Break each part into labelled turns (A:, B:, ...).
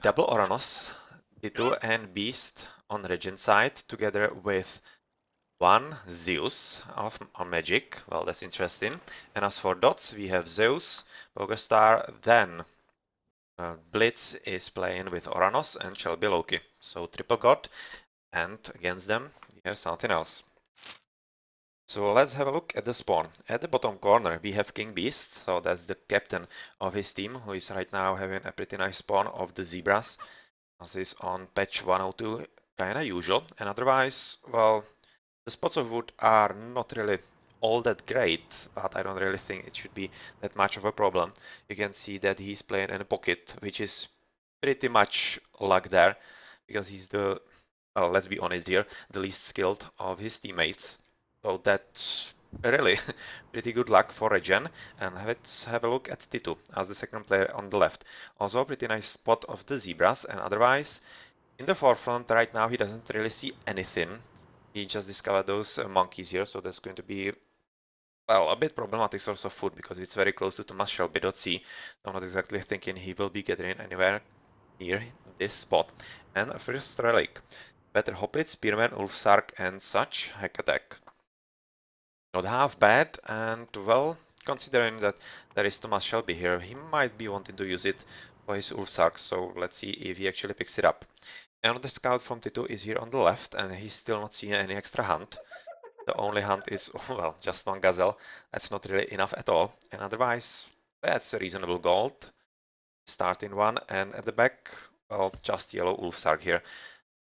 A: double Oranos, T2 and Beast on ReGen side, together with one Zeus on Magic. Well, that's interesting. And as for dots, we have Zeus, PokerStar, then Blitz is playing with Oranos and Shelby Loki. So triple god, and against them we have something else. So let's have a look at the spawn. At the bottom corner we have King Beast, so that's the captain of his team, who is right now having a pretty nice spawn of the Zebras, as is on patch 102, kinda usual. And otherwise, well, the spots of wood are not really all that great, but I don't really think it should be that much of a problem. You can see that he's playing in a pocket, which is pretty much luck there, because he's the, well, let's be honest here, the least skilled of his teammates. So that's really pretty good luck for ReGen. And let's have a look at T2 as the second player on the left. Also a pretty nice spot of the Zebras, and otherwise in the forefront right now he doesn't really see anything. He just discovered those monkeys here, so that's going to be, well, a bit problematic source of food because it's very close to Thomas Shelby.c. I'm not exactly thinking he will be gathering anywhere near this spot. And first relic. Better Hoplite, Spearman, Ulfsark and such. Hack attack. Not half bad, and well, considering that there is Thomas Shelby here, he might be wanting to use it for his Ulfsark, so let's see if he actually picks it up. Another scout from T2 is here on the left, and he's still not seeing any extra hunt. The only hunt is, well, just one gazelle. That's not really enough at all. And otherwise, that's a reasonable gold. Starting one, and at the back, well, just yellow Ulfsark here,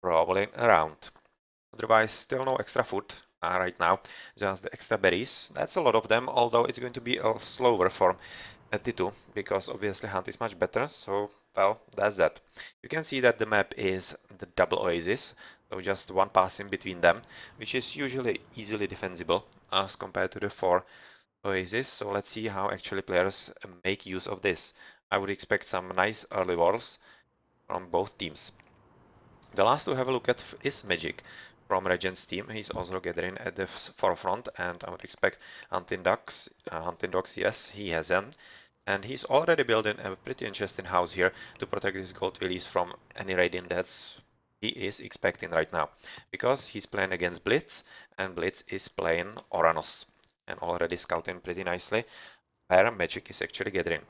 A: probably around. Otherwise, still no extra food right now, just the extra berries. That's a lot of them, although it's going to be a slower form at T2, because obviously hunt is much better, so, well, that's that. You can see that the map is the double Oasis, so just one pass in between them, which is usually easily defensible as compared to the 4 Oasis, so let's see how actually players make use of this. I would expect some nice early walls from both teams. The last to have a look at is Magic from ReGen's team. He's also gathering at the forefront, and I would expect hunting dogs. Yes, he has them. And he's already building a pretty interesting house here to protect his gold willies from any raiding that's he is expecting right now. Because he's playing against Blitz, and Blitz is playing Oranos, and already scouting pretty nicely where Magic is actually gathering.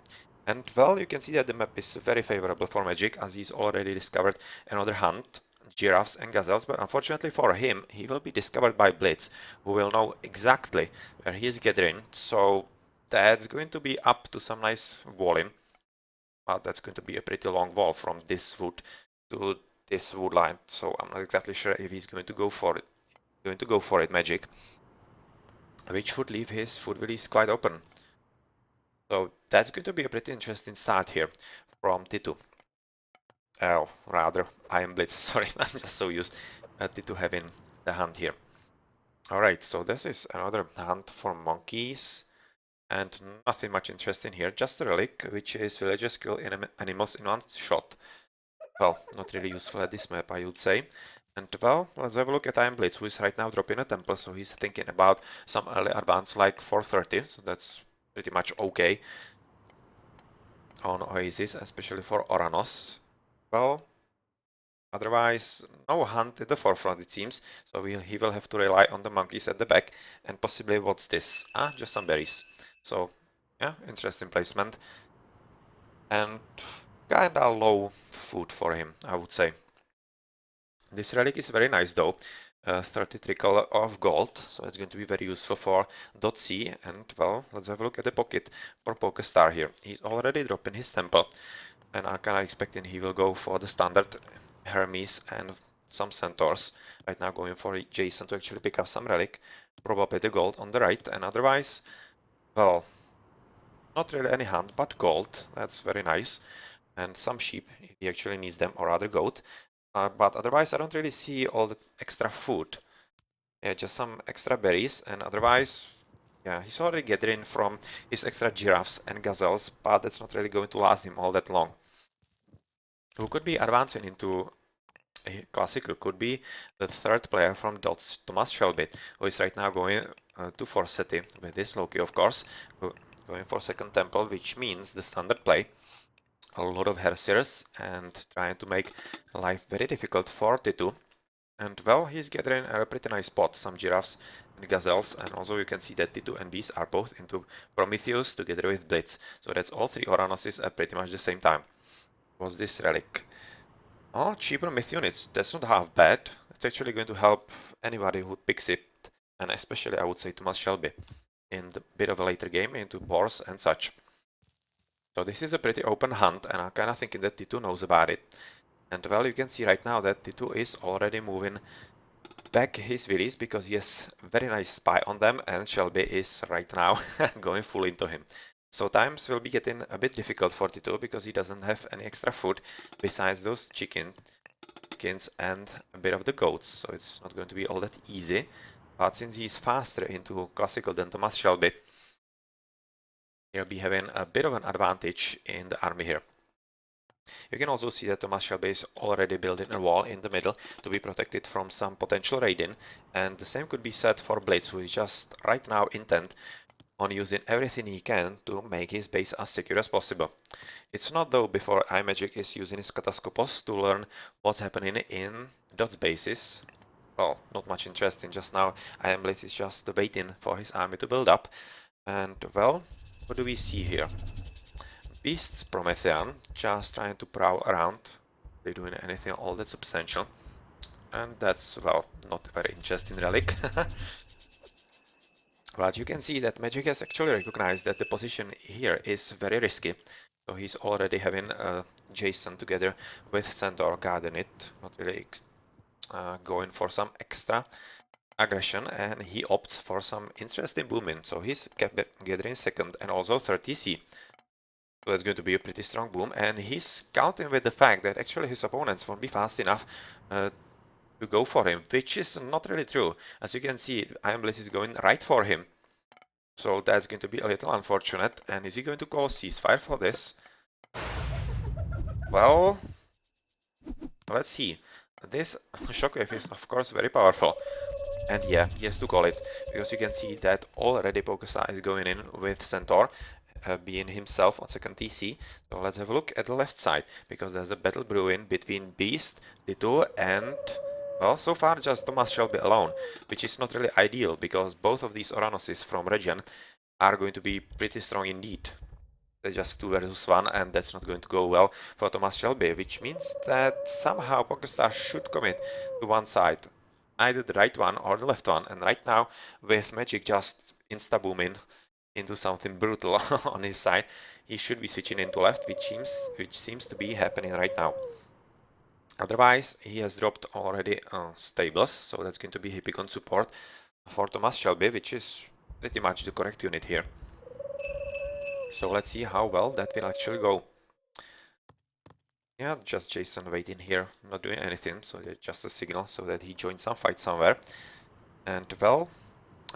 A: And well, you can see that the map is very favorable for Magic, as he's already discovered another hunt, giraffes and gazelles, but unfortunately for him, he will be discovered by Blitz, who will know exactly where he is gathering, so that's going to be up to some nice walling, but that's going to be a pretty long wall from this wood to this wood line, so I'm not exactly sure if he's going to go for it. Magic, which would leave his food willies quite open. So that's going to be a pretty interesting start here from T2. Oh, rather, I am Blitz, sorry, I'm just so used to having the hunt here. Alright, so this is another hunt for monkeys, and nothing much interesting here, just a relic, which is villagers kill animals in one shot. Well, not really useful at this map, I would say. And well, let's have a look at I am Blitz, who is right now dropping a temple, so he's thinking about some early advance like 430, so that's pretty much okay on Oasis, especially for Oranos. Well, otherwise, no hunt at the forefront, it seems, so he will have to rely on the monkeys at the back, and possibly, what's this? Ah, just some berries. So, yeah, interesting placement. And kinda low food for him, I would say. This relic is very nice though. 33 color of gold, so it's going to be very useful for .c. And well, let's have a look at the pocket for PokerStar here. He's already dropping his temple, and I'm kinda expecting he will go for the standard Hermes and some centaurs. Right now going for Jason to actually pick up some relic, probably the gold on the right, and otherwise, well, not really any hunt, but gold. That's very nice. And some sheep, if he actually needs them, or other goat. But otherwise, I don't really see all the extra food. Yeah, just some extra berries, and otherwise, yeah, he's already gathering from his extra giraffes and gazelles, but that's not really going to last him all that long. Who could be advancing into a classical could be the third player from DoD's, Thomas Shelby, who is right now going to fourth city with this Loki, of course, going for second temple, which means the standard play a lot of Hersiers and trying to make life very difficult for T2. And well, he's gathering a pretty nice spot, some giraffes and gazelles, and also you can see that T2 and Beast are both into Prometheus together with Blitz. So that's all three Uranoses at pretty much the same time. What's this relic? Oh, cheaper myth units. That's not half bad. It's actually going to help anybody who picks it, and especially I would say Thomas Shelby in the bit of a later game into boars and such. So this is a pretty open hunt, and I'm kind of thinking that T2 knows about it. And well, you can see right now that T2 is already moving back his villies because he has very nice spy on them, and Shelby is right now going full into him. So times will be getting a bit difficult for T2 because he doesn't have any extra food besides those chickens and a bit of the goats, so it's not going to be all that easy. But since he's faster into classical than Thomas Shelby, he'll be having a bit of an advantage in the army here. You can also see that Thomas Shelby is already building a wall in the middle to be protected from some potential raiding, and the same could be said for Blitz, who is just right now intent on using everything he can to make his base as secure as possible. It's not though before iMagic is using his Kataskopos to learn what's happening in DoD's bases. Well, not much interesting just now. Blitz is just waiting for his army to build up. And well, what do we see here? Beast's Promethean, just trying to prowl around. They're doing anything all that substantial. And that's, well, not a very interesting relic. But you can see that Magic has actually recognized that the position here is very risky. So he's already having Jason together with Centaur guarding it, not really going for some extra aggression, and he opts for some interesting booming. So he's gathering second and also 30C. So that's going to be a pretty strong boom, and he's counting with the fact that actually his opponents won't be fast enough to go for him, which is not really true. As you can see, Iron Bliss is going right for him. So that's going to be a little unfortunate. And is he going to call ceasefire for this? Well, let's see. This shockwave is of course very powerful. And yeah, he has to call it, because you can see that already PokerStar is going in with Centaur, being himself on second TC. So let's have a look at the left side, because there's a battle brewing between Beast, Tito, and, well, so far just Thomas Shelby alone, which is not really ideal, because both of these Uranoses from ReGen are going to be pretty strong indeed. They're just 2 versus 1, and that's not going to go well for Thomas Shelby, which means that somehow PokerStar should commit to one side, either the right one or the left one. And right now, with Magic just insta-booming into something brutal on his side, he should be switching into left, which seems to be happening right now. Otherwise, he has dropped already stables, so that's going to be Hippicon support for Thomas Shelby, which is pretty much the correct unit here. So let's see how well that will actually go. Yeah, just Jason waiting here, not doing anything, so just a signal so that he joins some fight somewhere. And well,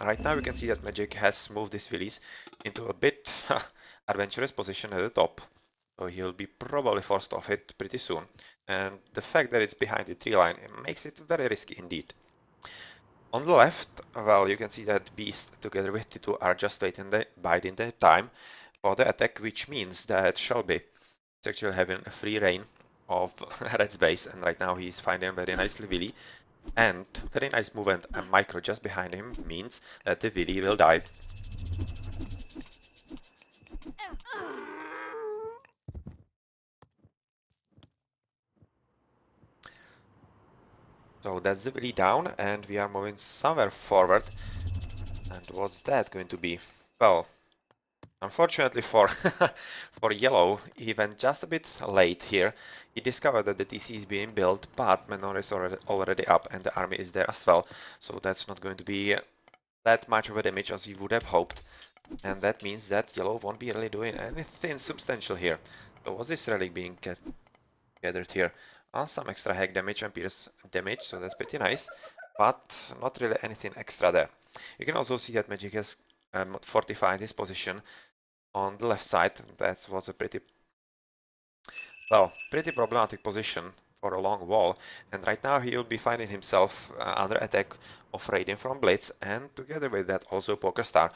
A: right now we can see that Magic has moved his Willies into a bit adventurous position at the top. So he'll be probably forced off it pretty soon. And the fact that it's behind the tree line makes it very risky indeed. On the left, well, you can see that Beast together with T2 are just biding their time for the attack, which means that Shelby is actually having a free reign of Red's base, and right now he's finding very nicely Willy, and very nice movement and micro just behind him means that the Willy will die. So that's the Willy down, and we are moving somewhere forward. And what's that going to be? Well, unfortunately for for Yellow, he went just a bit late here. He discovered that the TC is being built, but Menor is already up and the army is there as well. So that's not going to be that much of a damage as he would have hoped. And that means that Yellow won't be really doing anything substantial here. So was this relic being gathered here? Some extra hack damage and pierce damage, so that's pretty nice. But not really anything extra there. You can also see that Magic has fortified his position on the left side. That was a pretty problematic position for a long wall, and right now he will be finding himself under attack of raiding from Blitz, and together with that also PokerStar,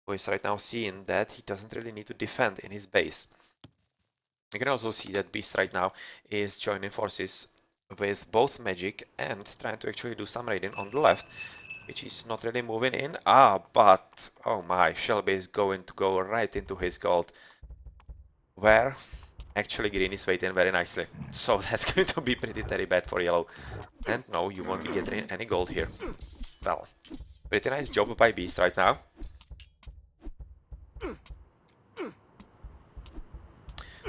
A: who is right now seeing that he doesn't really need to defend in his base. You can also see that Beast right now is joining forces with both magic and trying to actually do some raiding on the left, which is not really moving in. But oh my, Shelby is going to go right into his gold, where actually green is waiting very nicely. So that's going to be pretty bad for yellow. And no, you won't be getting any gold here. Well, pretty nice job by Beast right now.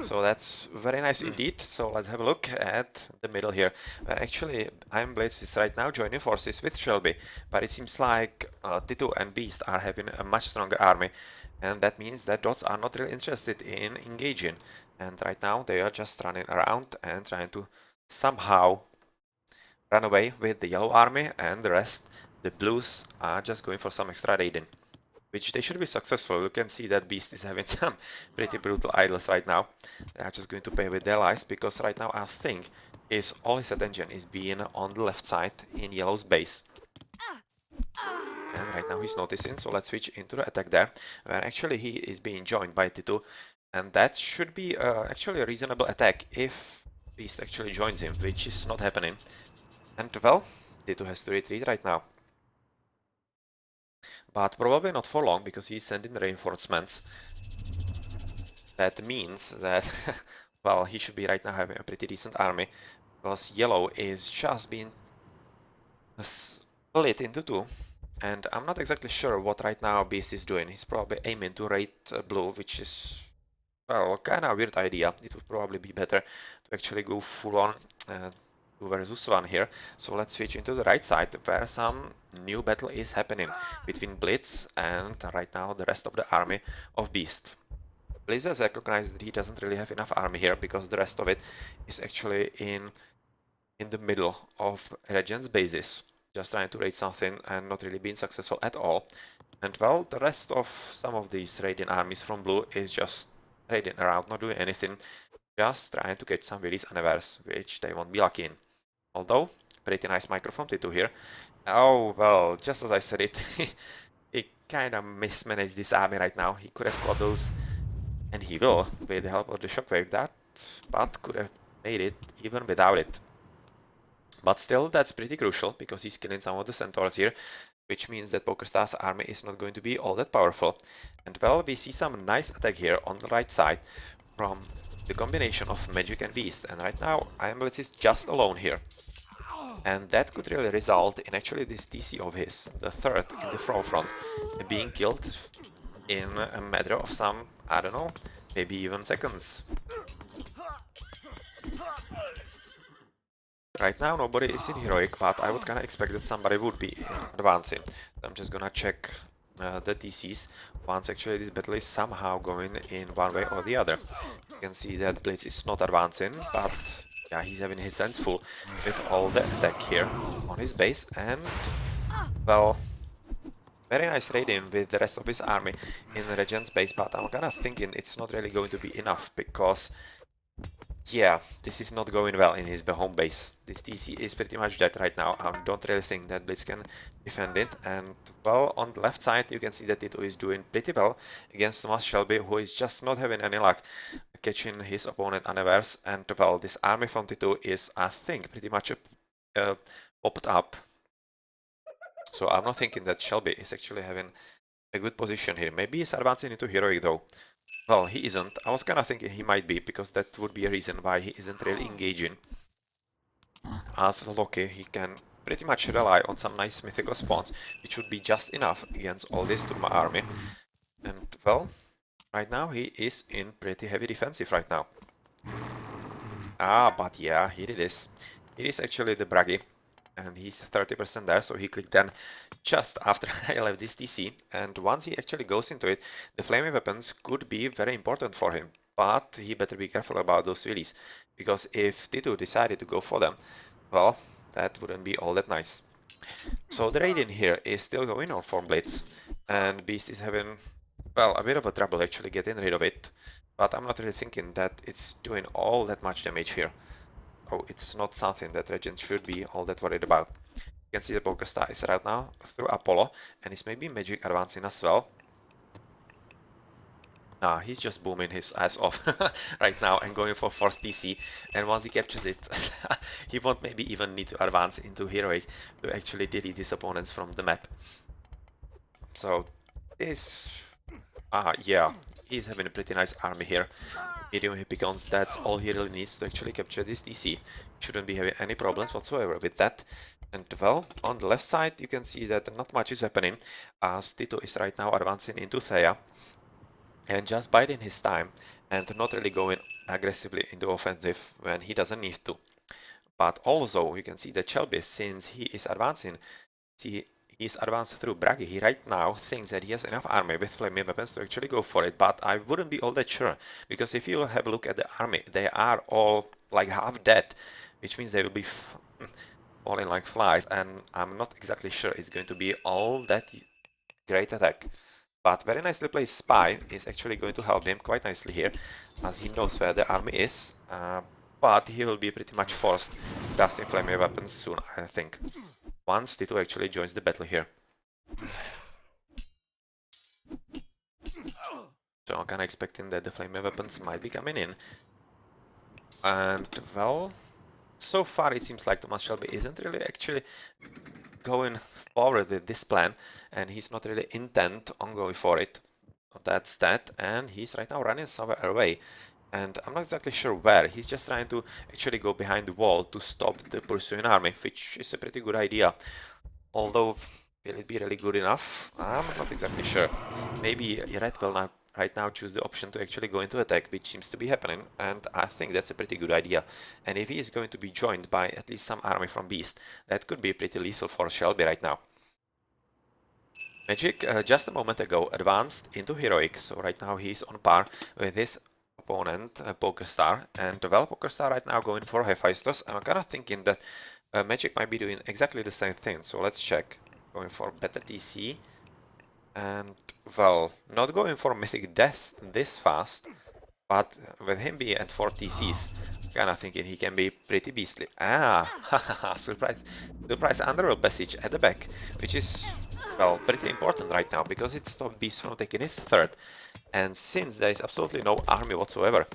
A: So that's very nice indeed. So let's have a look at the middle here. Actually, Iron Blades is right now joining forces with Shelby, but it seems like T2 and Beast are having a much stronger army, and that means that Dots are not really interested in engaging. And right now they are just running around and trying to somehow run away with the yellow army, and the rest, the blues, are just going for some extra raiding, which they should be successful. You can see that Beast is having some pretty brutal idols right now. They are just going to pay with their lives, because right now I think all his attention is being on the left side in yellow's base. And right now he's noticing, so let's switch into the attack there, where actually he is being joined by T2, and that should be actually a reasonable attack if Beast actually joins him, which is not happening. And well, T2 has to retreat right now. But probably not for long, because he's sending reinforcements. That means that, well, he should be right now having a pretty decent army, because yellow is just being split into two. And I'm not exactly sure what right now Beast is doing. He's probably aiming to raid blue, which is, well, kind of a weird idea. It would probably be better to actually go full on 2 versus 1 here. So let's switch into the right side, where some new battle is happening between Blitz and right now the rest of the army of Beast. Blitz has recognized that he doesn't really have enough army here, because the rest of it is actually in the middle of ReGen's bases, just trying to raid something and not really being successful at all. And well, the rest of some of these raiding armies from blue is just raiding around, not doing anything, just trying to get some release unawares, which they won't be lucky in. Although, pretty nice micro from T2 here. Oh, well, just as I said it, he kind of mismanaged this army right now. He could have got those, and he will, with the help of the shockwave, but could have made it even without it. But still, that's pretty crucial, because he's killing some of the centaurs here, which means that PokerStar's army is not going to be all that powerful. And well, we see some nice attack here on the right side from the combination of Magic and Beast, and right now Iron Blitz is just alone here. And that could really result in actually this TC of his, the third in the front, being killed in a matter of some, I don't know, maybe even seconds. Right now nobody is in heroic, but I would kinda expect that somebody would be advancing. I'm just gonna check the DCs once actually this battle is somehow going in one way or the other. You can see that Blitz is not advancing, but yeah, he's having his hands full with all the attack here on his base, and well, very nice raiding with the rest of his army in ReGen's base, but I'm kinda thinking it's not really going to be enough, because yeah, this is not going well in his home base. This TC is pretty much dead right now. I don't really think that Blitz can defend it. And well, on the left side, you can see that Tito is doing pretty well against Thomas Shelby, who is just not having any luck catching his opponent unawares. And well, this army from Tito is, I think, pretty much popped up. So I'm not thinking that Shelby is actually having a good position here. Maybe he's advancing into heroic though. Well, he isn't. I was kind of thinking he might be, because that would be a reason why he isn't really engaging. As Loki, he can pretty much rely on some nice mythical spawns, which would be just enough against all this Turma army. And well, right now he is in pretty heavy defensive right now. But yeah, here it is. It is actually the Bragi, and he's 30% there, so he clicked then just after I left this TC, and once he actually goes into it, the flaming weapons could be very important for him, but he better be careful about those release, because if T2 decided to go for them, well, that wouldn't be all that nice. So the raid in here is still going on for Blitz, and Beast is having, well, a bit of a trouble actually getting rid of it, but I'm not really thinking that it's doing all that much damage here. Oh, it's not something that ReGen should be all that worried about. You can see the PokerStar is right now through Apollo, and it's maybe Magic advancing as well. He's just booming his ass off right now and going for 4th TC. And once he captures it, he won't maybe even need to advance into Heroic to actually delete his opponents from the map. So this, yeah, he's having a pretty nice army here. Medium Hippicons, that's all he really needs to actually capture this DC. Shouldn't be having any problems whatsoever with that. And well, on the left side, you can see that not much is happening, as Tito is right now advancing into Thea and just biding his time and not really going aggressively into offensive when he doesn't need to. But also, you can see that Shelby, since he is advancing, he's advanced through Bragi. He right now thinks that he has enough army with flaming weapons to actually go for it, but I wouldn't be all that sure, because if you have a look at the army, they are all like half dead, which means they will be falling like flies, and I'm not exactly sure it's going to be all that great attack. But very nicely placed Spy is actually going to help him quite nicely here, as he knows where the army is, but he will be pretty much forced to cast in flaming weapons soon, I think, once Tito actually joins the battle here. So I'm kinda expecting that the flaming weapons might be coming in. And well, so far it seems like Thomas Shelby isn't really actually going forward with this plan, and he's not really intent on going for it. That's that, and he's right now running somewhere away. And I'm not exactly sure where. He's just trying to actually go behind the wall to stop the pursuing army, which is a pretty good idea. Although, will it be really good enough? I'm not exactly sure. Maybe Red will not right now choose the option to actually go into attack, which seems to be happening, and I think that's a pretty good idea. And if he is going to be joined by at least some army from Beast, that could be pretty lethal for Shelby right now. Magic, just a moment ago, advanced into Heroic, so right now he's on par with his opponent, PokerStar, and well, PokerStar right now going for Hephaestus. I'm kind of thinking that Magic might be doing exactly the same thing, so let's check. Going for better TC, and well, not going for Mythic Death this fast, but with him being at 4 TCs, kinda thinking he can be pretty beastly. Surprise Underworld Passage at the back, which is, well, pretty important right now, because it stopped Beast from taking his 3rd. And since there is absolutely no army whatsoever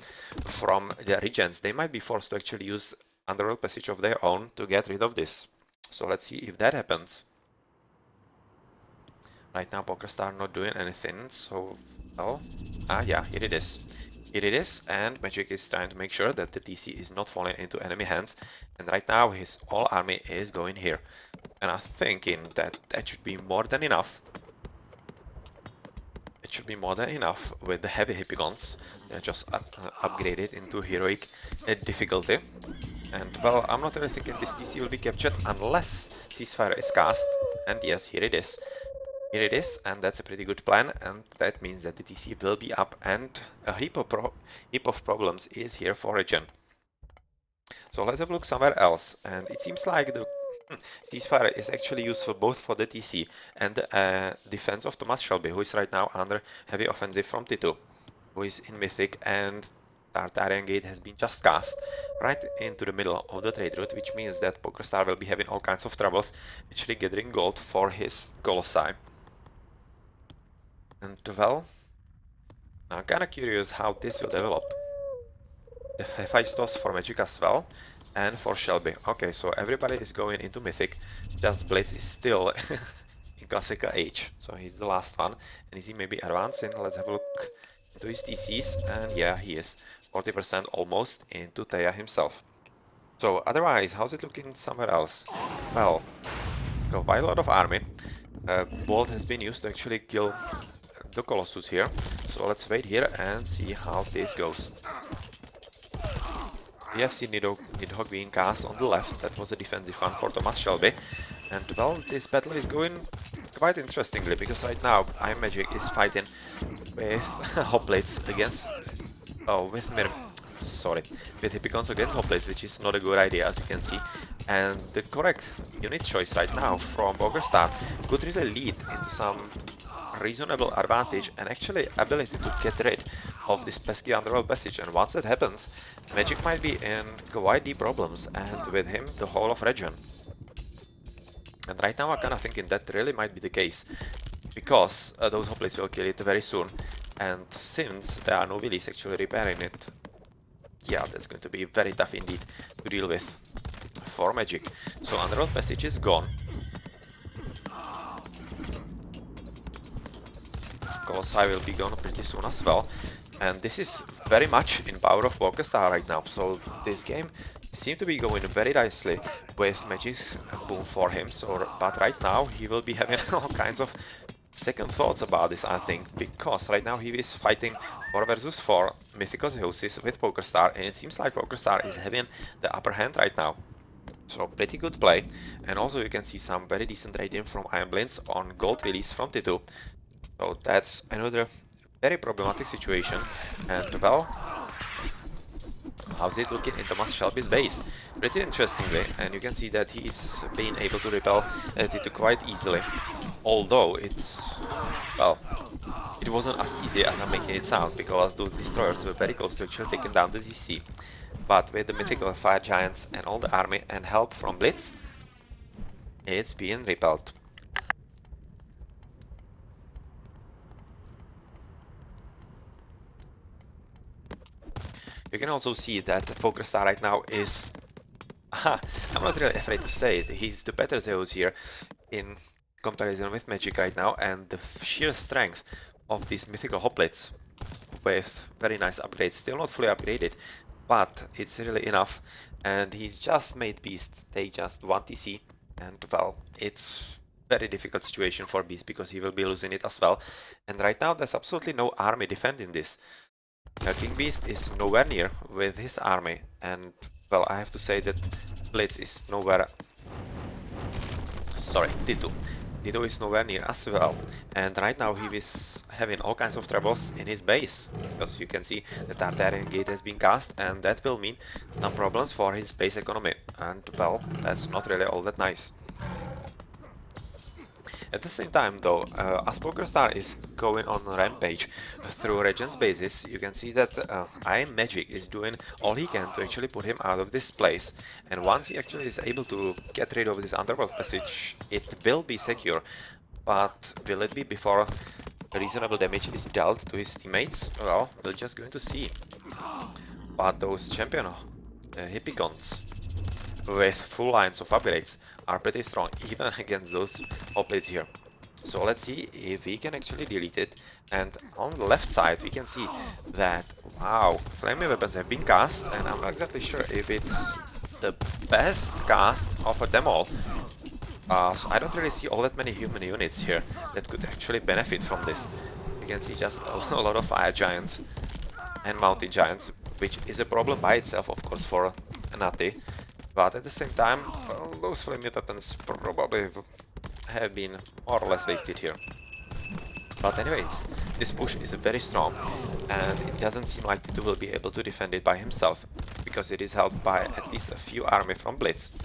A: from the ReGens, they might be forced to actually use Underworld Passage of their own to get rid of this. So let's see if that happens. Right now, PokerStar not doing anything, so, well, yeah, here it is. Here it is, and Magic is trying to make sure that the TC is not falling into enemy hands, and right now his whole army is going here. And I'm thinking that that should be more than enough. It should be more than enough with the heavy Hippicons. They're just upgraded into heroic difficulty. And well, I'm not really thinking this TC will be captured unless ceasefire is cast. And yes, here it is. Here it is, and that's a pretty good plan, and that means that the TC will be up, and a heap of problems is here for ReGen. So let's have a look somewhere else, and it seems like the ceasefire is actually useful both for the TC and the defense of Thomas Shelby, who is right now under heavy offensive from Tito, who is in Mythic, and Tartarian Gate has been just cast right into the middle of the trade route, which means that PokerStar will be having all kinds of troubles actually gathering gold for his Colossi. And well, I'm kinda curious how this will develop. The Hephaestus for Magic as well, and for Shelby. Okay, so everybody is going into Mythic, just Blitz is still in Classical Age, so he's the last one. And is he maybe advancing? Let's have a look into his TCs, and yeah, he is 40% almost into Thea himself. So otherwise, how's it looking somewhere else? Well, got quite a lot of army. Bolt has been used to actually kill the Colossus here, so let's wait here and see how this goes. We have seen Nidhogg being cast on the left. That was a defensive one for Thomas Shelby, and well, this battle is going quite interestingly, because right now Iron Magic is fighting with Hoplites against with Hippicons against Hoplites, which is not a good idea, as you can see. And the correct unit choice right now from PokerStar could really lead into some reasonable advantage and actually ability to get rid of this pesky Underworld Passage. And once that happens, Magic might be in quite deep problems, and with him the whole of ReGen. And right now I'm kinda thinking that really might be the case, because those Hoplites will kill it very soon, and since there are no wheelies actually repairing it, yeah, that's going to be very tough indeed to deal with for Magic. So Underworld Passage is gone. Because I will be gone pretty soon as well. And this is very much in power of PokerStar right now. So this game seems to be going very nicely with Magic's boom for him. So, but right now he will be having all kinds of second thoughts about this, I think, because right now he is fighting 4 versus 4 Mythical Oasis with PokerStar, and it seems like PokerStar is having the upper hand right now. So pretty good play, and also you can see some very decent rating from Iron Blades on gold release from T2. So that's another very problematic situation, and well, how's it looking in Thomas Shelby's base? Pretty interestingly, and you can see that he's been able to repel T2 quite easily, although it's, well, it wasn't as easy as I'm making it sound, because those destroyers were very close to actually taking down the DC. But with the mythical fire giants and all the army and help from Blitz, it's being repelled. You can also see that PokerStar right now is, I'm not really afraid to say it, he's the better Zeus here in comparison with Magic right now, and the sheer strength of these mythical hoplites with very nice upgrades, still not fully upgraded, but it's really enough, and he's just made Beast take just 1 TC, and well, it's very difficult situation for Beast because he will be losing it as well, and right now there's absolutely no army defending this. King Beast is nowhere near with his army, and well, I have to say that Blitz is nowhere. Sorry, Tito. Tito is nowhere near as well, and right now he is having all kinds of troubles in his base, because you can see the Tartarian Gate has been cast, and that will mean some problems for his base economy, and well, that's not really all that nice. At the same time though, as PokerStar is going on a rampage through ReGen's bases, you can see that I Magic is doing all he can to actually put him out of this place. And once he actually is able to get rid of this Underworld Passage, it will be secure. But will it be before reasonable damage is dealt to his teammates? Well, we're just going to see. But those champion Hippicons with full lines of upgrades are pretty strong, even against those hoplites here. So let's see if we can actually delete it. And on the left side we can see that, wow, flaming weapons have been cast, and I'm not exactly sure if it's the best cast of them all. So I don't really see all that many human units here that could actually benefit from this. You can see just a lot of fire giants and mountain giants, which is a problem by itself, of course, for Nati. But at the same time, well, those flaming weapons probably have been more or less wasted here. But anyways, this push is very strong, and it doesn't seem like Tito will be able to defend it by himself, because it is held by at least a few army from Blitz.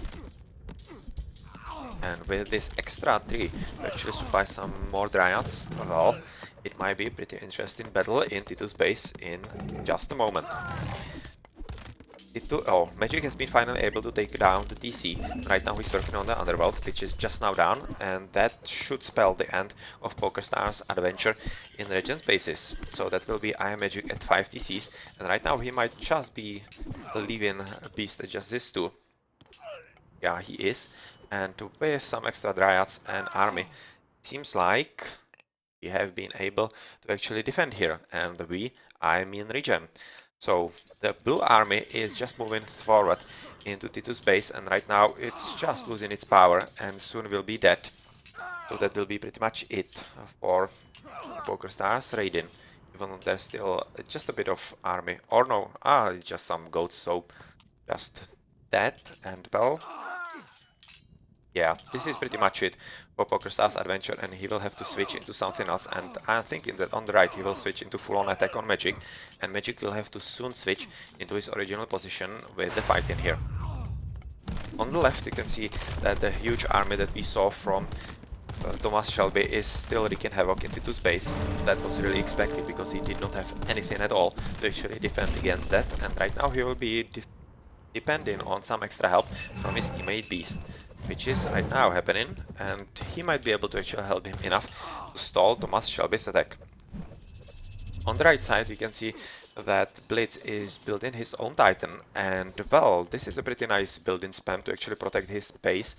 A: And with this extra 3 to actually supply some more dryads, well, it might be a pretty interesting battle in Tito's base in just a moment. Magic has been finally able to take down the DC. Right now he's working on the Underworld, which is just now down, and that should spell the end of PokerStar's adventure in ReGen's bases. So that will be Iron Magic at 5 DCs, and right now he might just be leaving Beast at just this 2. Yeah, he is, and with some extra Dryads and army, it seems like we have been able to actually defend here, and I mean ReGen. So the blue army is just moving forward into Tito's base, and right now it's just losing its power and soon will be dead. So that will be pretty much it for PokerStar's raiding, even though there's still just a bit of army. Or no, it's just some goats, so just that, and well, yeah, this is pretty much it for PokerStar's adventure, and he will have to switch into something else, and I'm thinking that on the right he will switch into full-on attack on Magic, and Magic will have to soon switch into his original position with the fight in here. On the left you can see that the huge army that we saw from Thomas Shelby is still wreaking havoc in Tito's base. That was really expected because he did not have anything at all to actually defend against that, and right now he will be depending on some extra help from his teammate Beast, which is right now happening, and he might be able to actually help him enough to stall Thomas Shelby's attack. On the right side, you can see that Blitz is building his own Titan, and well, this is a pretty nice building spam to actually protect his base.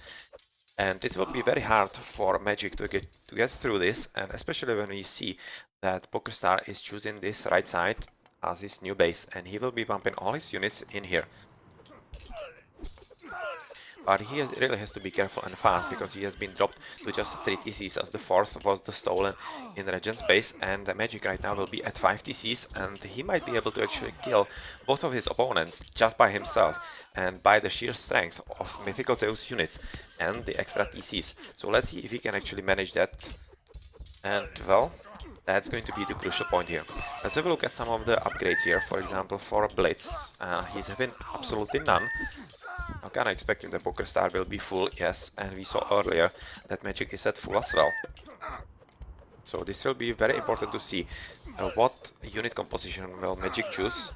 A: And it will be very hard for Magic to get through this, and especially when we see that PokerStar is choosing this right side as his new base, and he will be bumping all his units in here. But he really has to be careful and fast, because he has been dropped to just 3 TCs, as the 4th was the stolen in ReGen's base, and the Magic right now will be at 5 TCs, and he might be able to actually kill both of his opponents just by himself, and by the sheer strength of Mythical Zeus units and the extra TCs. So let's see if he can actually manage that, and well, that's going to be the crucial point here. Let's have a look at some of the upgrades here. For example, for Blitz, he's having absolutely none. I'm kinda expecting the PokerStar will be full, yes, and we saw earlier that Magic is at full as well. So this will be very important to see what unit composition will Magic choose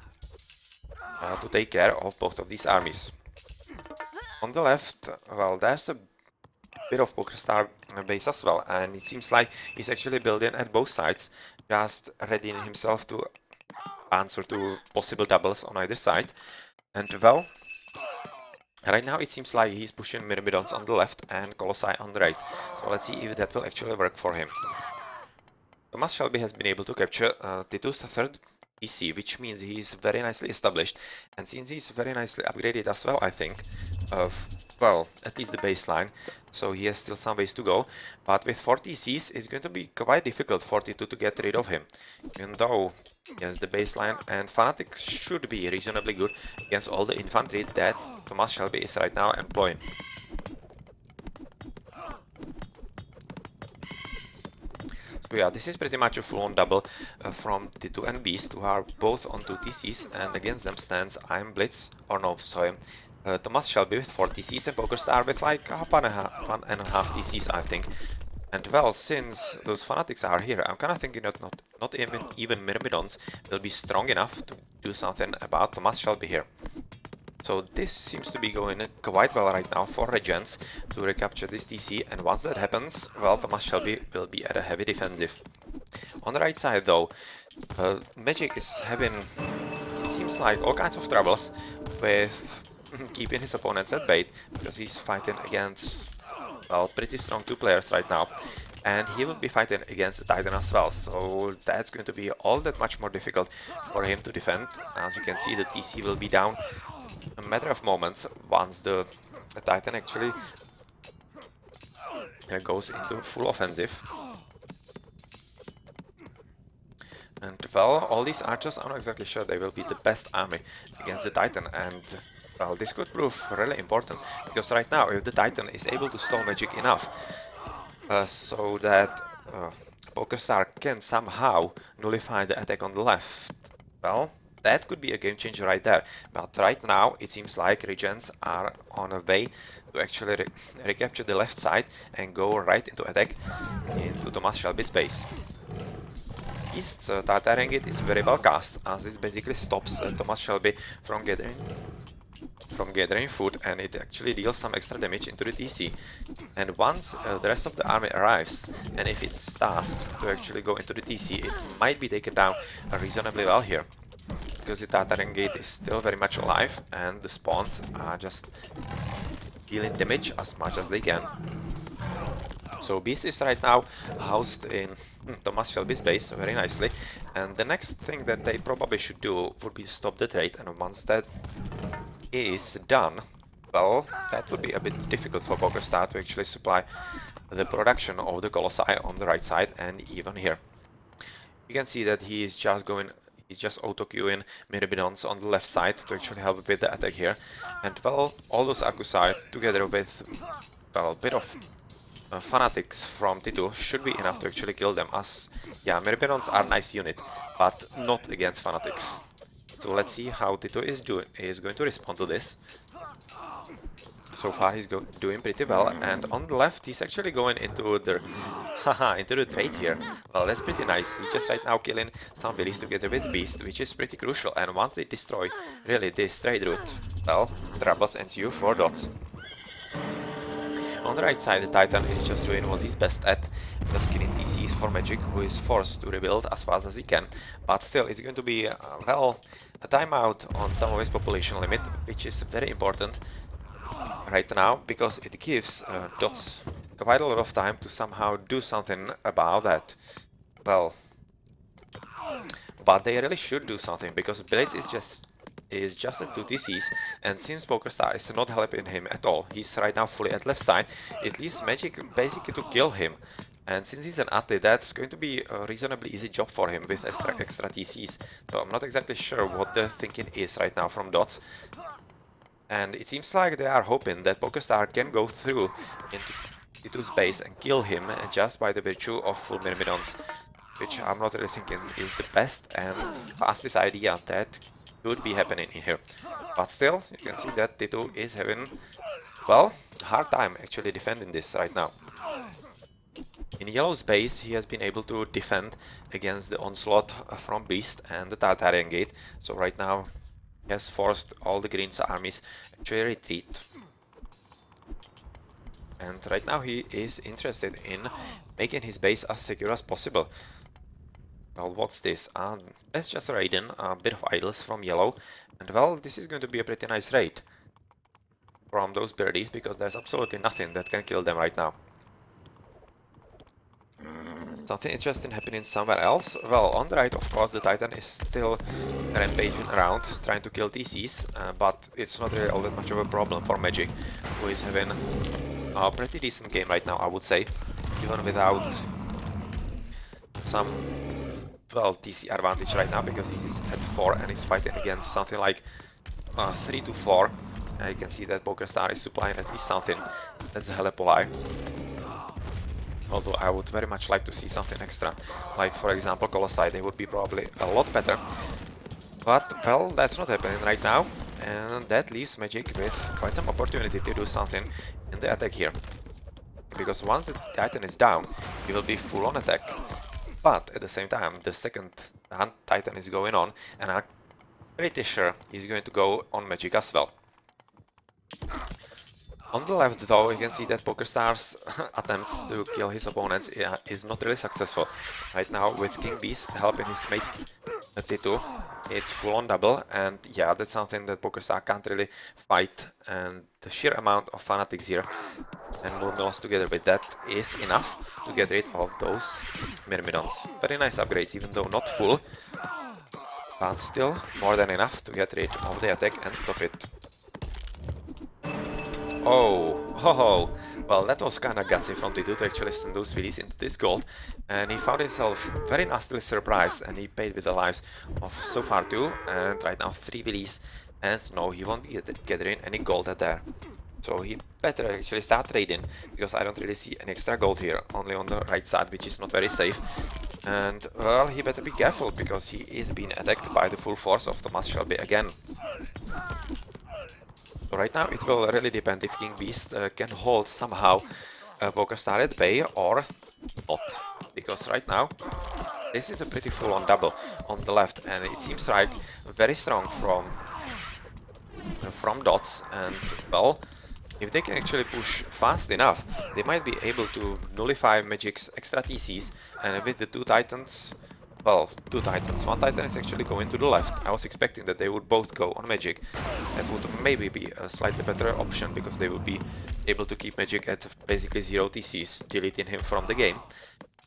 A: to take care of both of these armies. On the left, well, there's a bit of PokerStar base as well, and it seems like he's actually building at both sides, just readying himself to answer to possible doubles on either side. And well, right now it seems like he's pushing Myrmidons on the left and Colossi on the right. So let's see if that will actually work for him. Thomas Shelby has been able to capture Titus' third EC, which means he's very nicely established. And since he's very nicely upgraded as well, I think, well, at least the baseline, so he has still some ways to go. But with 4 TCs, it's going to be quite difficult for Titu to get rid of him. Even though, yes, the baseline and Fanatics should be reasonably good against all the infantry that Thomas Shelby is right now employing. So yeah, this is pretty much a full-on double from Titu and Beast, who are both on 2 TCs, and against them stands I'm Blitz, or no, sorry, Thomas Shelby with 4 TCs and PokerStar with like 1.5 TCs, I think. And well, since those Fanatics are here, I'm kind of thinking that not even Myrmidons will be strong enough to do something about Thomas Shelby here. So this seems to be going quite well right now for ReGens to recapture this TC, and once that happens, well, Thomas Shelby will be at a heavy defensive. On the right side though, Magic is having, it seems like, all kinds of troubles with keeping his opponents at bay, because he's fighting against, well, pretty strong 2 players right now. And he will be fighting against the Titan as well, so that's going to be all that much more difficult for him to defend. As you can see, the TC will be down a matter of moments once the Titan actually goes into full offensive. And well, all these archers, I'm not exactly sure they will be the best army against the Titan, and well, this could prove really important, because right now if the Titan is able to stall Magic enough so that PokerStar can somehow nullify the attack on the left, well, that could be a game changer right there. But right now it seems like ReGens are on a way to actually recapture the left side and go right into attack into Thomas Shelby's base. East's Tartarian Gate is very well cast, as it basically stops Thomas Shelby from gathering food, and it actually deals some extra damage into the TC. And once the rest of the army arrives, and if it's tasked to actually go into the TC, it might be taken down reasonably well here, because the Tartarian Gate is still very much alive, and the spawns are just dealing damage as much as they can. So Beast is right now housed in Thomas Shelby's base very nicely, and the next thing that they probably should do would be stop the trade, and once that is done, well, that would be a bit difficult for PokerStar to actually supply the production of the Colossi on the right side, and even here. You can see that he's just auto-queuing Myrmidons on the left side to actually help with the attack here. And well, all those Argusai together with, well, a bit of Fanatics from Titu should be enough to actually kill them, as, yeah, Myrmidons are a nice unit, but not against Fanatics. So let's see how Titu is going to respond to this. So far he's doing pretty well, and on the left he's actually going into the trade here. Well, that's pretty nice. He's just right now killing some villies together with Beast, which is pretty crucial, and once they destroy really this trade route, well, troubles ensue for Dots. On the right side, the Titan is just doing what he's best at, just killing TCs for Magic, who is forced to rebuild as fast as he can. But still, it's going to be, well, a timeout on some of his population limit, which is very important right now, because it gives Dots quite a lot of time to somehow do something about that. Well, but they really should do something, because Blades is just at 2 TCs, and since PokerStar is not helping him at all, he's right now fully at left side, it leaves Magic basically to kill him. And since he's an athlete, that's going to be a reasonably easy job for him with extra TCs. So I'm not exactly sure what the thinking is right now from Dots. And it seems like they are hoping that PokerStar can go through into Tito's base and kill him just by the virtue of full Myrmidons, which I'm not really thinking is the best and fastest idea that could be happening in here. But still, you can see that Tito is having, well, a hard time actually defending this right now. In Yellow's base, he has been able to defend against the onslaught from Beast and the Tartarian Gate, so right now he has forced all the Green's armies to retreat. And right now he is interested in making his base as secure as possible. Well, what's this? That's just a ReGen, a bit of idols from Yellow, and well, this is going to be a pretty nice raid from those birdies, because there's absolutely nothing that can kill them right now. Something interesting happening somewhere else. Well, on the right, of course, the Titan is still rampaging around, trying to kill TCs, but it's not really all that much of a problem for Magic, who is having a pretty decent game right now, I would say, even without some, well, TC advantage right now, because he's at 4 and he's fighting against something like 3 to 4. You can see that PokerStar is supplying at least something. That's a hell of a lie. Although I would very much like to see something extra, like for example Colossi, they would be probably a lot better. But well, that's not happening right now, and that leaves Magic with quite some opportunity to do something in the attack here. Because once the Titan is down, he will be full on attack. But at the same time, the second Titan is going on, and I'm pretty sure he's going to go on Magic as well. On the left, though, you can see that PokerStar's attempts to kill his opponents is not really successful. Right now, with King Beast helping his mate Tito, it's full-on double, and yeah, that's something that PokerStar can't really fight, and the sheer amount of fanatics here and Murmillos together with that is enough to get rid of those Myrmidons. Very nice upgrades, even though not full, but still more than enough to get rid of the attack and stop it. Oh, well, that was kinda gutsy from Tito to actually send those Willies into this gold, and he found himself very nastily surprised, and he paid with the lives of so far 2, and right now 3 Willies, and no, he won't be gathering any gold at there. So he better actually start trading, because I don't really see any extra gold here, only on the right side, which is not very safe. And, well, he better be careful, because he is being attacked by the full force of Thomas Shelby again. So right now it will really depend if King Beast can hold somehow PokerStar at bay or not. Because right now this is a pretty full-on double on the left, and it seems like very strong from Dots, and well, if they can actually push fast enough, they might be able to nullify Magic's extra TCs, and with the 2 Titans, well, 2 Titans. 1 Titan is actually going to the left. I was expecting that they would both go on Magic. That would maybe be a slightly better option, because they would be able to keep Magic at basically 0 TCs, deleting him from the game.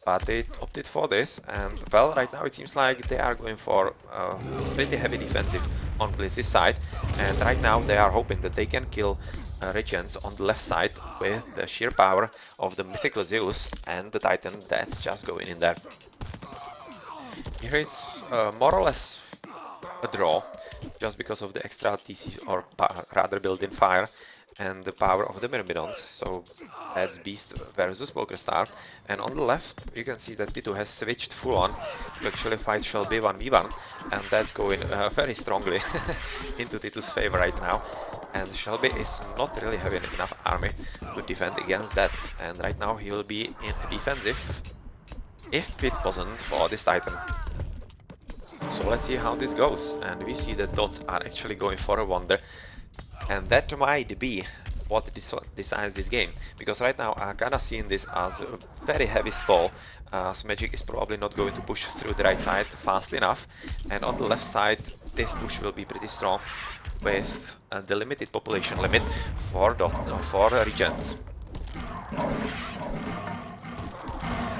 A: But they opted for this, and well, right now it seems like they are going for pretty heavy defensive on Blitz's side, and right now they are hoping that they can kill ReGens on the left side with the sheer power of the mythical Zeus and the Titan that's just going in there. Here it's more or less a draw, just because of the extra TC, or rather built-in fire, and the power of the Myrmidons. So that's Beast versus PokerStar. And on the left, you can see that Tito has switched full-on to actually fight Shelby 1v1, and that's going very strongly into Tito's favor right now. And Shelby is not really having enough army to defend against that, and right now he will be in defensive if it wasn't for this Titan. So let's see how this goes, and we see that Dots are actually going for a wonder, and that might be what decides this game, because right now I'm kinda seeing this as a very heavy stall, as Magic is probably not going to push through the right side fast enough, and on the left side this push will be pretty strong with the limited population limit for regens.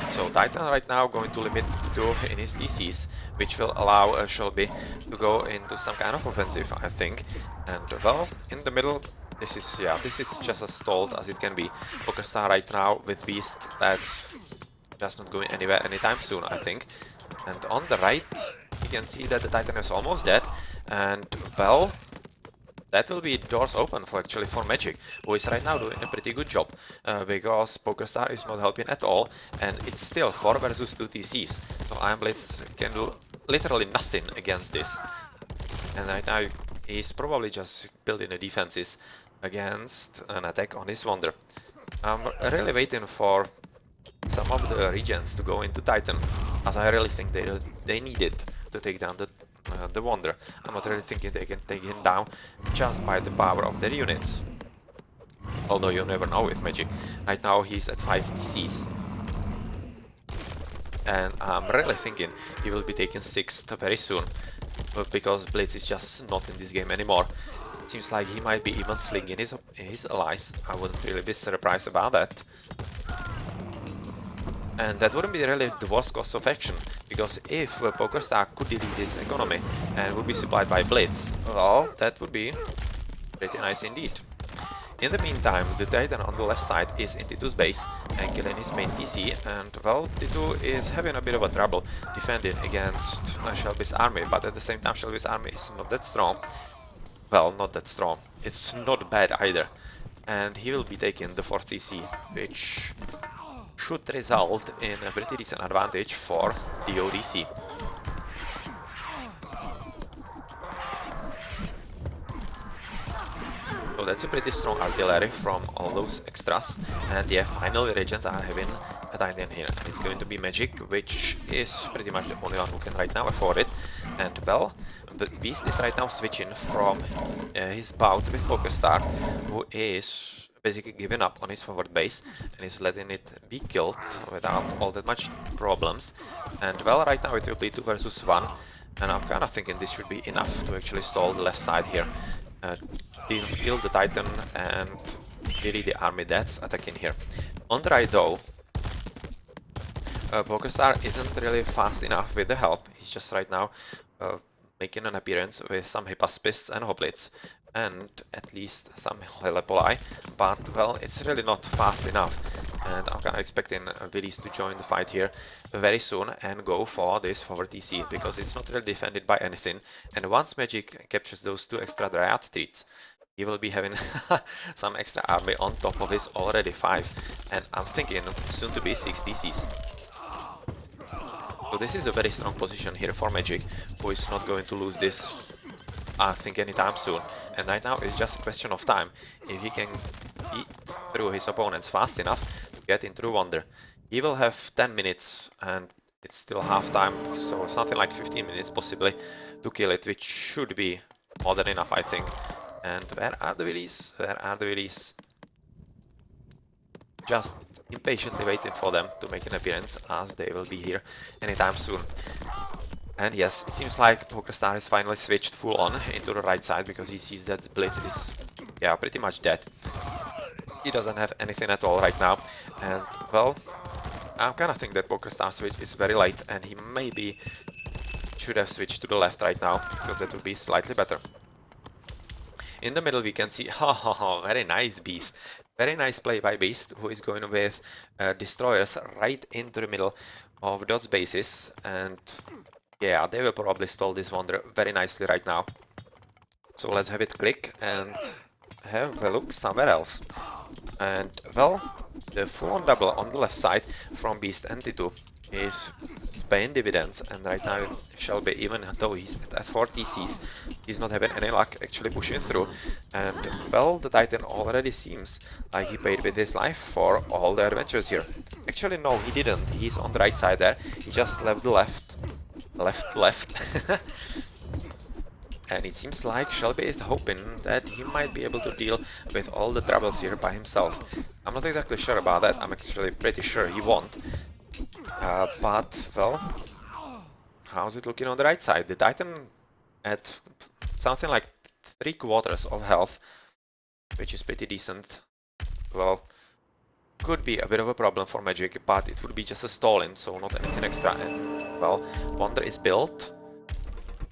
A: So Titan right now going to limit to in his DCs, which will allow Shelby to go into some kind of offensive, I think. And well, in the middle, this is just as stalled as it can be. PokerStar right now with Beast, that's just not going anywhere anytime soon, I think. And on the right, you can see that the Titan is almost dead. And well, that will be doors open for Magic, who is right now doing a pretty good job, because PokerStar is not helping at all, and it's still 4 versus 2 TCs, so Iron Blitz can do literally nothing against this. And right now he's probably just building the defenses against an attack on his Wonder. I'm really waiting for some of the regens to go into Titan, as I really think they need it to take down the Wonder. I'm not really thinking they can take him down just by the power of their units. Although you never know with Magic. Right now he's at 5 DCs. And I'm really thinking he will be taking 6th very soon. But because Blitz is just not in this game anymore. It seems like he might be even slinging his allies. I wouldn't really be surprised about that. And that wouldn't be really the worst course of action, because if PokerStar could delete his economy and would be supplied by Blitz, well, that would be pretty nice indeed. In the meantime, the Titan on the left side is in T2's base and killing his main TC, and well, T2 is having a bit of a trouble defending against Shelby's army, but at the same time Shelby's army is not that strong. Well, not that strong. It's not bad either. And he will be taking the 4th TC, which should result in a pretty decent advantage for DoDC. So that's a pretty strong artillery from all those extras. And yeah, finally Regens are having a Titan here. And it's going to be Magic, which is pretty much the only one who can right now afford it. And well, the Beast is right now switching from his bout with PokerStar, who is basically giving up on his forward base and is letting it be killed without all that much problems. And well, right now it will be 2 versus 1, and I'm kind of thinking this should be enough to actually stall the left side here. Kill the Titan and really the army that's attacking here. On the right though, PokerStar isn't really fast enough with the help. He's just right now making an appearance with some Hypaspists and Hoplits, and at least some Helepoli, but well, it's really not fast enough, and I'm kind of expecting Willis to join the fight here very soon and go for this forward TC, because it's not really defended by anything, and once Magic captures those 2 extra Dryad treats, he will be having some extra army on top of his already 5, and I'm thinking soon to be 6 TCs. So this is a very strong position here for Magic, who is not going to lose this, I think, anytime soon. And right now it's just a question of time, if he can beat through his opponents fast enough to get into Wonder. He will have 10 minutes and it's still half time, so something like 15 minutes possibly to kill it, which should be more than enough, I think. And where are the Willies? Where are the Willies? Just impatiently waiting for them to make an appearance, as they will be here anytime soon. And yes, it seems like PokerStar has finally switched full on into the right side, because he sees that Blitz is, yeah, pretty much dead. He doesn't have anything at all right now, and well, I kind of think that PokerStar switch is very late, and he maybe should have switched to the left right now, because that would be slightly better. In the middle we can see, very nice Beast. Very nice play by Beast, who is going with destroyers right into the middle of DoD's bases, and yeah, they will probably stall this Wonder very nicely right now. So let's have it click and have a look somewhere else. And well, the full-on double on the left side from Beast and T2 is paying dividends, and right now Shelby, even though he's at 4 TCs, he's not having any luck actually pushing through. And well, the Titan already seems like he paid with his life for all the adventures here. Actually no, he didn't. He's on the right side there. He just left the left. And it seems like Shelby is hoping that he might be able to deal with all the troubles here by himself. I'm not exactly sure about that. I'm actually pretty sure he won't. But, well, how's it looking on the right side? The Titan at something like 3/4 of health, which is pretty decent. Well, could be a bit of a problem for Magic, but it would be just a stalling, so not anything extra. And, well, Wonder is built.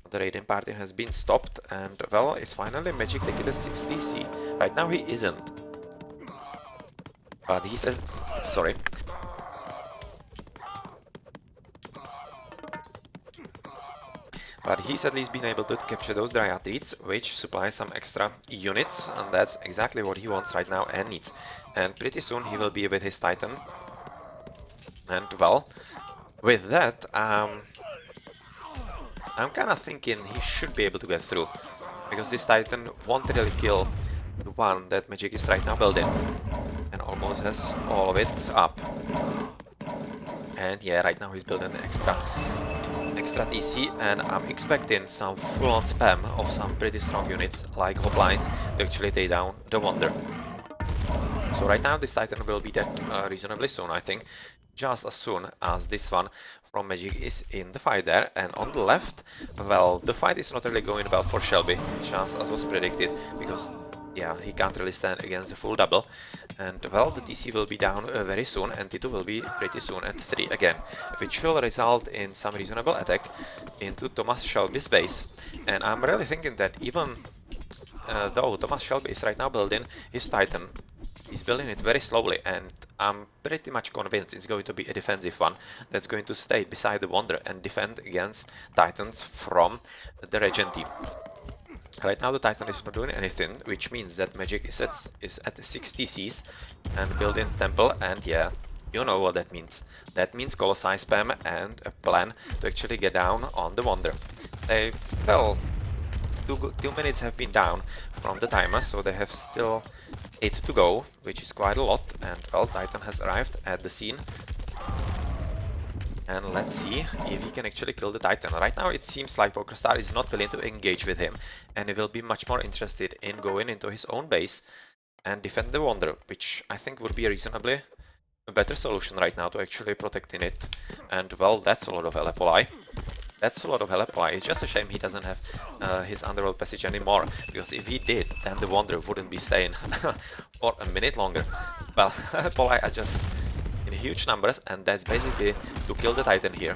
A: The raiding party has been stopped, and, well, is finally Magic taking a 6 DC. Right now he isn't. But he says... sorry. But he's at least been able to capture those Dryatrids, which supply some extra units, and that's exactly what he wants right now and needs. And pretty soon he will be with his Titan. And, well, with that, I'm kind of thinking he should be able to get through, because this Titan won't really kill the one that Magic is right now building, and almost has all of it up. And yeah, right now he's building extra TC, and I'm expecting some full-on spam of some pretty strong units like hoplines to actually take down the Wonder. So right now this Titan will be dead reasonably soon, I think, just as soon as this one from Magic is in the fight there. And on the left, well, the fight is not really going well for Shelby, just as was predicted, because yeah, he can't really stand against the full double. And, well, the TC will be down very soon, and T2 will be pretty soon at 3 again, which will result in some reasonable attack into Thomas Shelby's base. And I'm really thinking that even though Thomas Shelby is right now building his Titan, he's building it very slowly, and I'm pretty much convinced it's going to be a defensive one that's going to stay beside the Wonder and defend against Titans from the ReGen team. Right now the Titan is not doing anything, which means that Magic is at 6 TCs and building Temple, and yeah, you know what that means. That means Colossi spam and a plan to actually get down on the Wonder. They, well, 2 minutes have been down from the timer, so they have still 8 to go, which is quite a lot, and, well, Titan has arrived at the scene. And let's see if he can actually kill the Titan. Right now it seems like PokerStar is not willing to engage with him, and he will be much more interested in going into his own base and defend the Wonder, which I think would be a reasonably better solution right now to actually protecting it. And, well, that's a lot of Elepoli. That's a lot of Elepoli. It's just a shame he doesn't have his Underworld Passage anymore, because if he did, then the Wonder wouldn't be staying for a minute longer. Well, Elepoli are just in huge numbers, and that's basically to kill the Titan here.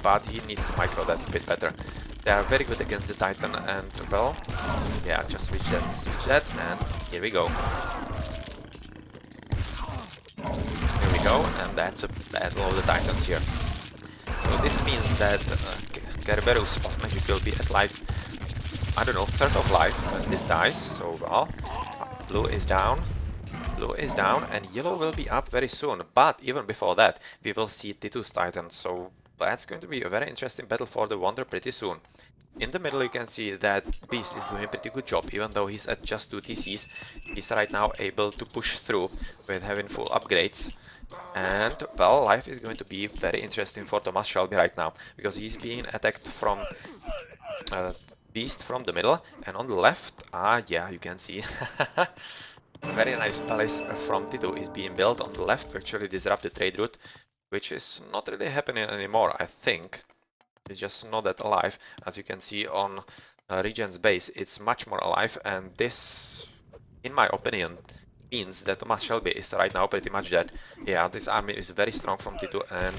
A: But he needs to micro that a bit better. They are very good against the Titan, and, well, yeah, just switch that, and here we go. Here we go, and that's a battle of the Titans here. So this means that Kerberos of Magic will be at like, I don't know, 1/3 of life when this dies. So, well, blue is down, and yellow will be up very soon. But even before that, we will see T2's Titan. So that's going to be a very interesting battle for the Wonder pretty soon. In the middle you can see that Beast is doing a pretty good job, even though he's at just 2 TCs. He's right now able to push through with having full upgrades. And, well, life is going to be very interesting for Thomas Shelby right now, because he's being attacked from Beast from the middle, and on the left, yeah, you can see very nice palace from T2 is being built on the left to actually disrupt the trade route, which is not really happening anymore, I think. It's just not that alive. As you can see on ReGen's base, it's much more alive, and this, in my opinion, means that Thomas Shelby is right now pretty much dead. Yeah, this army is very strong from T2 and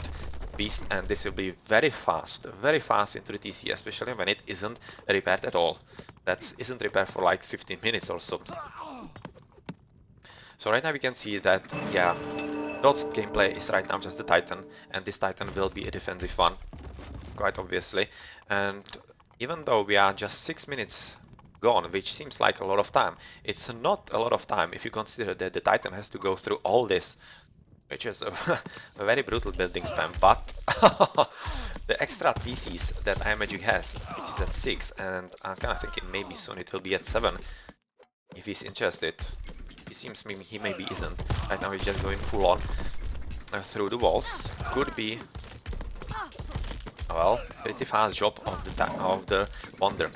A: Beast, and this will be very fast into the TC, especially when it isn't repaired at all. That isn't repaired for like 15 minutes or so. So right now we can see that, yeah, DoD's gameplay is right now just the Titan, and this Titan will be a defensive one, quite obviously. And even though we are just 6 minutes gone, which seems like a lot of time, it's not a lot of time if you consider that the Titan has to go through all this, which is a very brutal building spam. But the extra TCs that iMagic has, which is at 6, and I'm kind of thinking maybe soon it will be at 7, if he's interested. It seems he maybe isn't. Right now he's just going full on through the walls. Could be Well, pretty fast job of the Wonder.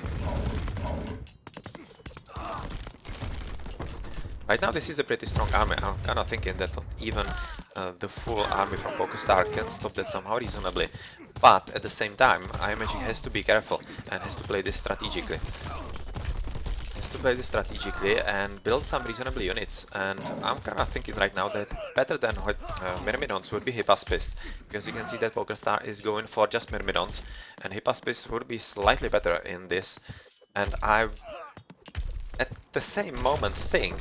A: Right now this is a pretty strong army. I'm kind of thinking that not even the full army from PokerStar can stop that somehow reasonably. But at the same time, I imagine he has to be careful and has to play this strategically. And build some reasonable units. And I'm kind of thinking right now that better than Myrmidons would be Hypaspis, because you can see that PokerStar is going for just Myrmidons, and Hypaspis would be slightly better in this. And I, at the same moment, think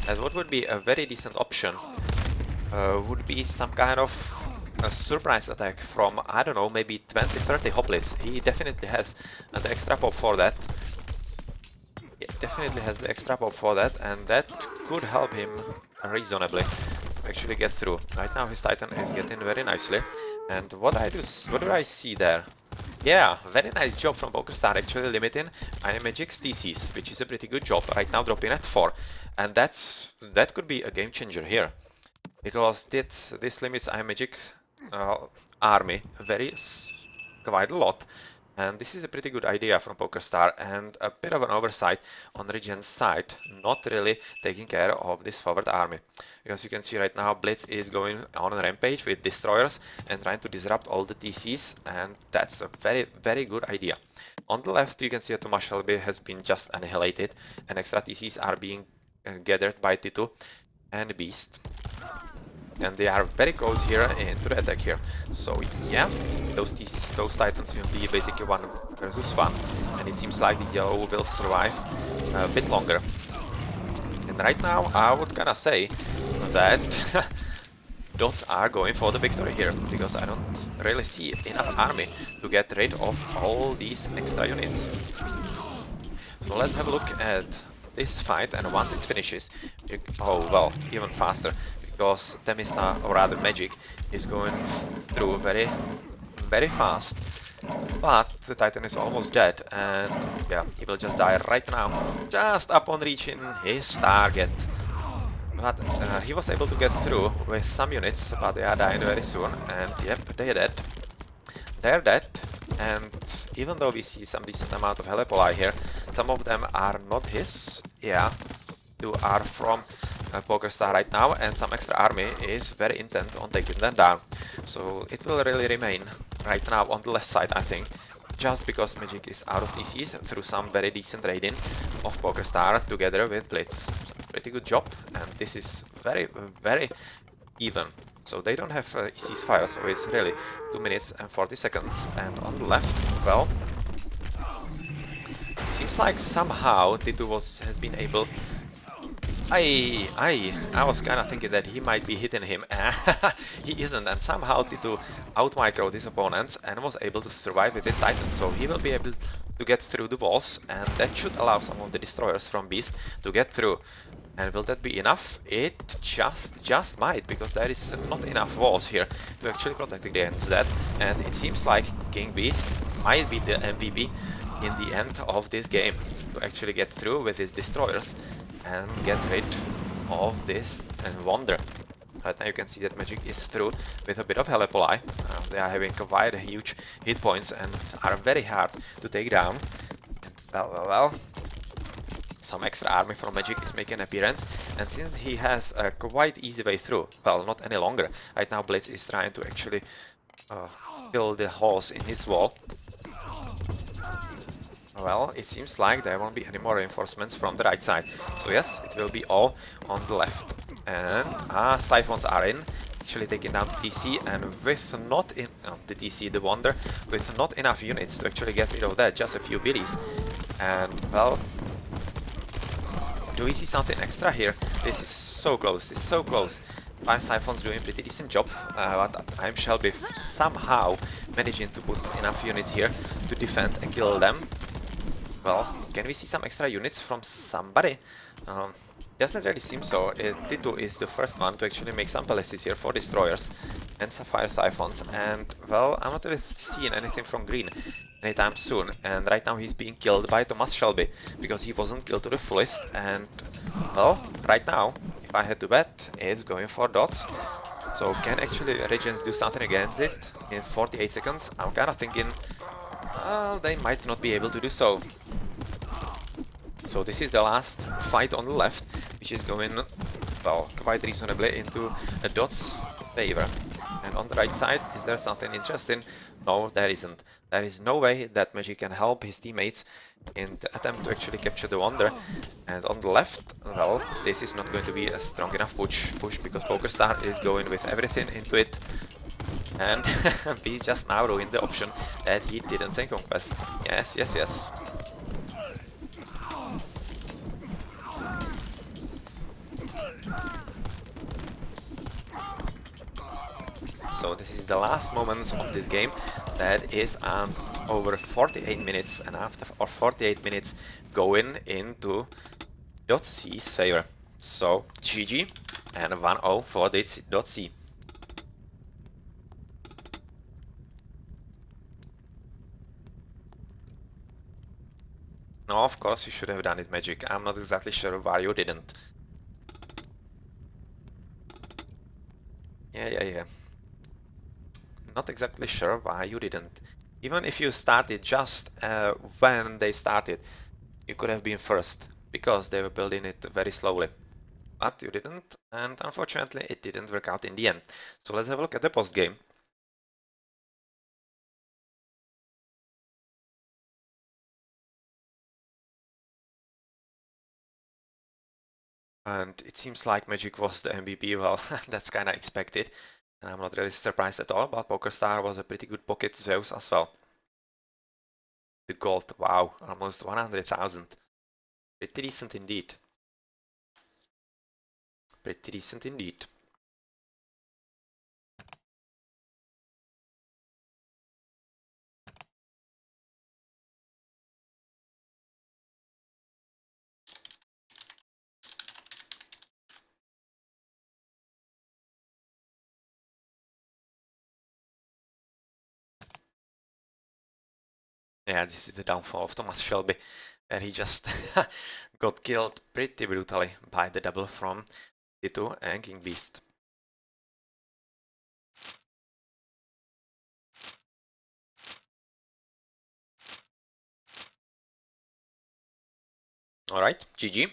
A: that what would be a very decent option would be some kind of a surprise attack from, I don't know, maybe 20-30 hoplites. He definitely has the extra pop for that. And that could help him reasonably actually get through. Right now his Titan is getting very nicely. And what do I see there? Yeah, very nice job from PokerStar actually limiting Iron Magic's TCs, which is a pretty good job. Right now dropping at 4. And that could be a game changer here. Because this limits Iron Magic's army quite a lot. And this is a pretty good idea from PokerStar, and a bit of an oversight on ReGen's side, not really taking care of this forward army. Because you can see right now Blitz is going on a rampage with destroyers and trying to disrupt all the TCs, and that's a very good idea. On the left you can see that Thomas Shelby has been just annihilated, and extra TCs are being gathered by T2 and Beast. And they are very close here into the attack here. So yeah, those Titans will be basically 1 versus 1, and it seems like the yellow will survive a bit longer. And right now I would kinda say that Dots are going for the victory here, because I don't really see enough army to get rid of all these extra units. So let's have a look at this fight, and once it finishes, oh well, even faster. Because Themista, or rather Magic, is going through very fast. But the Titan is almost dead, and yeah, he will just die right now, just upon reaching his target. But he was able to get through with some units, but they are dying very soon, and yep, they're dead. They're dead, and even though we see some decent amount of Helepoli here, some of them are not his. Yeah, 2 are from PokerStar right now, and some extra army is very intent on taking them down. So it will really remain right now on the left side, I think, just because Magic is out of TCs through some very decent raiding of PokerStar together with Blitz. So pretty good job, and this is very even. So they don't have ceasefire, so it's really 2 minutes and 40 seconds. And on the left, well, it seems like somehow T2 has been able. I was kinda thinking that he might be hitting him. He isn't, and somehow T2 out-microed his opponents and was able to survive with his Titan, so he will be able to get through the walls, and that should allow some of the destroyers from Beast to get through. And will that be enough? It just might, because there is not enough walls here to actually protect against that, and it seems like King Beast might be the MVP in the end of this game, to actually get through with his destroyers and get rid of this and Wonder. Right now you can see that Magic is through with a bit of Helepoli. They are having quite huge hit points and are very hard to take down. And well, some extra army from Magic is making an appearance, and since he has a quite easy way through, well, not any longer. Right now Blitz is trying to actually fill the holes in his wall. Well, it seems like there won't be any more reinforcements from the right side. So yes, it will be all on the left. And Siphons are in, actually taking down the TC, and with not in the TC, the Wonder, with not enough units to actually get rid of that, just a few biddies. And well, do we see something extra here? This is so close, this is so close. 5 Siphons doing a pretty decent job, but I'm Shelby somehow managing to put enough units here to defend and kill them. Well, can we see some extra units from somebody? Doesn't really seem so. T2 is the first one to actually make some palaces here for destroyers and Sapphire Siphons, and well, I'm not really seeing anything from green anytime soon, and right now he's being killed by Thomas Shelby because he wasn't killed to the fullest. And well, right now, if I had to bet, it's going for dots. So can actually ReGen do something against it? in 48 seconds. I'm kind of thinking they might not be able to do so. So this is the last fight on the left, which is going, well, quite reasonably into a DoD's favor. And on the right side, is there something interesting? No, there isn't. There is no way that Magic can help his teammates in the attempt to actually capture the Wonder. And on the left, well, this is not going to be a strong enough push because PokerStar is going with everything into it. And he just now ruined the option that he didn't say Conquest. Yes, yes, yes. So this is the last moments of this game. That is over 48 minutes, and after 48 minutes going into .c's favor. So GG and 1-0 for this .c. No, of course you should have done it, Magic. I'm not exactly sure why you didn't. Yeah. Not exactly sure why you didn't. Even if you started just when they started, you could have been first, because they were building it very slowly. But you didn't, and unfortunately it didn't work out in the end. So let's have a look at the post game. And it seems like Magic was the MVP. Well, that's kind of expected, and I'm not really surprised at all, but PokerStar was a pretty good pocket Zeus as well. The gold, wow, almost 100,000. Pretty decent indeed. Pretty decent indeed. Yeah, this is the downfall of Thomas Shelby, where he just got killed pretty brutally by the double from T2 and King Beast. Alright, GG.